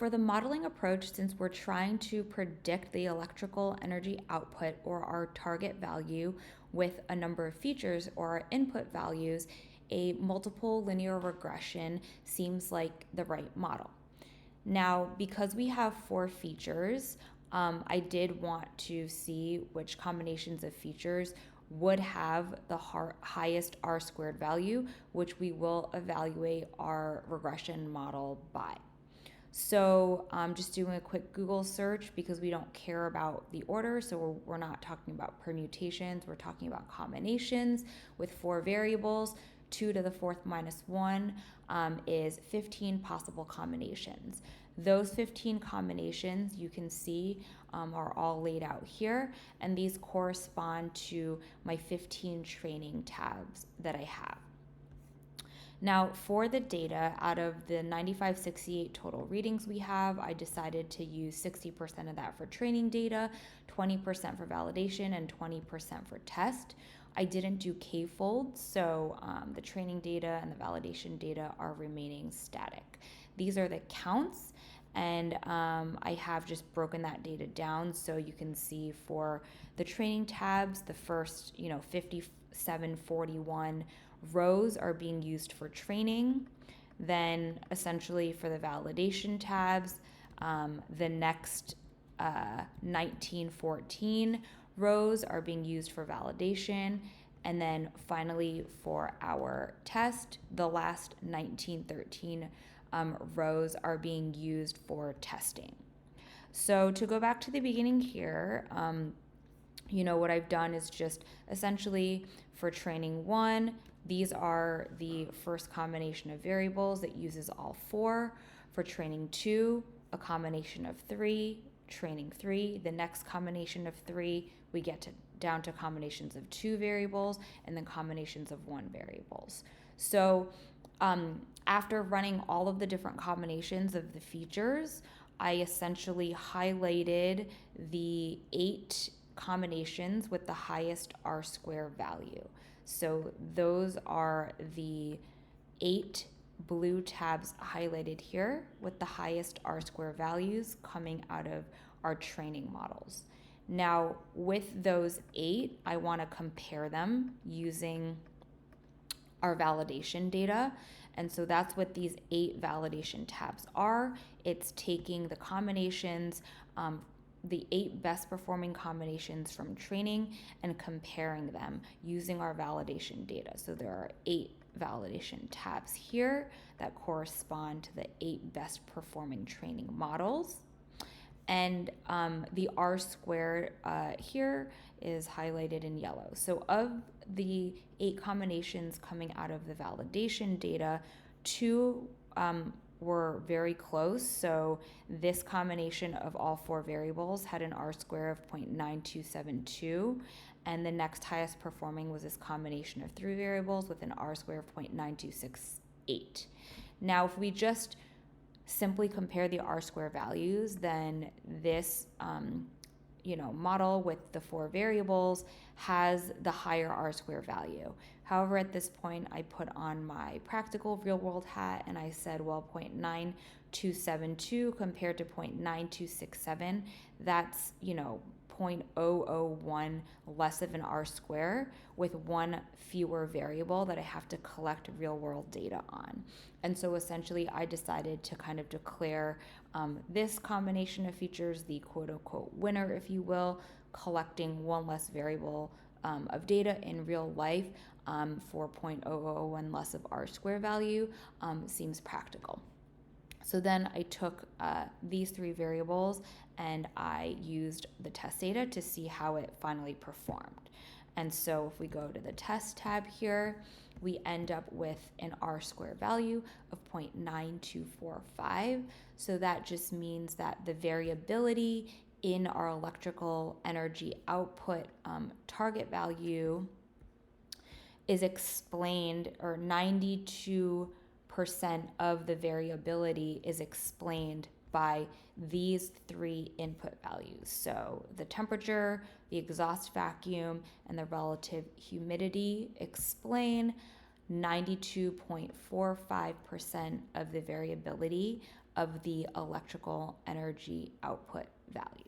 for the modeling approach, since we're trying to predict the electrical energy output or our target value with a number of features or our input values, a multiple linear regression seems like the right model. Now, because we have 4 features, I did want to see which combinations of features would have the highest R-squared value, which we will evaluate our regression model by. So I'm just doing a quick Google search because we don't care about the order. So we're not talking about permutations. We're talking about combinations with 4 variables. 2 to the 4th minus 1 is 15 possible combinations. Those 15 combinations you can see are all laid out here, and these correspond to my 15 training tabs that I have. Now, for the data, out of the 9568 total readings we have, I decided to use 60% of that for training data, 20% for validation, and 20% for test. I didn't do k-folds, so the training data and the validation data are remaining static. These are the counts, and I have just broken that data down so you can see for the training tabs, the first 5741 rows are being used for training. Then essentially for the validation tabs, the next 1914 rows are being used for validation. And then finally for our test, the last 1913 rows are being used for testing. So to go back to the beginning here, what I've done is just essentially for training 1, these are the first combination of variables that uses all 4. For training 2, a combination of 3. Training 3, the next combination of 3, we get down to combinations of 2 variables and then combinations of 1 variables. So after running all of the different combinations of the features, I essentially highlighted the 8 combinations with the highest R-square value. So those are the 8 blue tabs highlighted here with the highest R-square values coming out of our training models. Now, with those 8, I want to compare them using our validation data. And so that's what these 8 validation tabs are. It's taking the combinations, the 8 best performing combinations from training and comparing them using our validation data. So there are 8 validation tabs here that correspond to the 8 best performing training models. And the R-squared here is highlighted in yellow. So of the 8 combinations coming out of the validation data, 2 were very close. So this combination of all 4 variables had an R-square of 0.9272. And the next highest performing was this combination of 3 variables with an R-square of 0.9268. Now, if we just simply compare the R-square values, then this model with the 4 variables has the higher R-square value. However, at this point, I put on my practical real-world hat and I said, well, 0.9272 compared to 0.9267, that's 0.001 less of an R-square with 1 fewer variable that I have to collect real-world data on. And so essentially, I decided to kind of declare this combination of features the quote-unquote winner, if you will, collecting 1 less variable of data in real life for 0.001 less of R-square value seems practical. So then I took these 3 variables and I used the test data to see how it finally performed. And so if we go to the test tab here, we end up with an R-square value of 0.9245. So that just means that the variability in our electrical energy output target value is explained, or 92% of the variability is explained by these 3 input values. So the temperature, the exhaust vacuum, and the relative humidity explain 92.45% of the variability of the electrical energy output value.